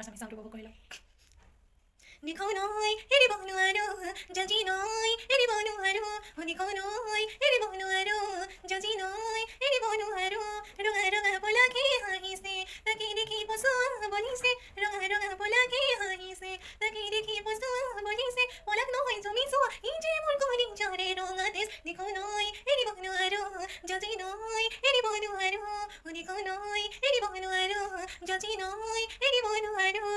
আসামি সাউন্ড উপভোগ করিল। Dikhou aribo nuwaru, jaji noi, aribo nuwaru, dikhou aribo nuwaru, jaji noi, aribo nuwaru, roga roga polaki haise, taki dekhi posu bolise, roga roga polaki haise, taki dekhi posu bolise, polak noi jumi so, inje mor kori chare roga des, dikhou aribo nuwaru, jaji noi, aribo nuwaru, dikhou aribo nuwaru, jaji noi, aribo nuwaru.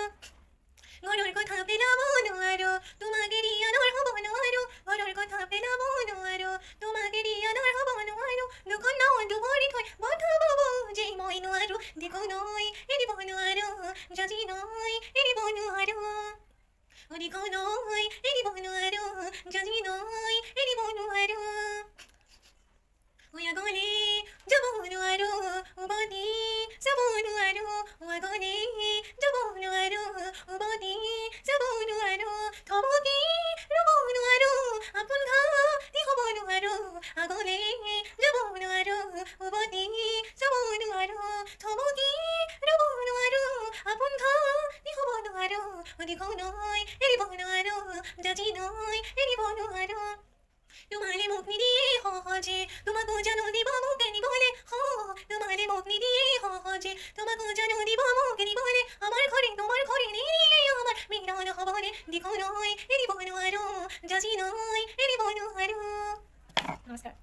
গরুর কথা পেলাবো নোয়ারো তোমাকে রিয়ানোর হবো নোয়ারো গরুর কথা পেলাবো নোয়ারো তোমাকে রিয়ানোর হবো নোয়ারো দুঃখ নাও দুবরি থই বধ বাবু যে মই নোয়ারো দেখো নই এরি বনোয়ারো জাজি নই এরি বনোয়ারো দেখো নই এরি বনোয়ারো জাজি নই এরি বনোয়ারো ওয়া গলে যাবো নোয়ারো উবাদি যাবো নোয়ারো ওয়া গলে যাবো নোয়ারো উবাদি যাবো নোয়ারো থবকি রবো নোয়ারো আপন ঘা দিহবো নোয়ারো আগলে যাবো নোয়ারো উবাদি যাবো নোয়ারো থবকি রবো নোয়ারো আপন ঘা দিহবো নোয়ারো দেখো নই এরিবো নোয়ারো জাজি নই এরিবো নোয়ারো तुम्हारे मुखनी दिए हो जे तुमको जानो दिबो मुकेनी बोले हो तुम्हारे मुखनी दिए हो जे तुमको जानो दिबो मुकेनी बोले আমার ঘরে তোমার ঘরে নেই আমার মিলন হবনে দেখো নয় এরি বনোয়ারো জাজি নয় এরি বনোয়ারো। নমস্কার।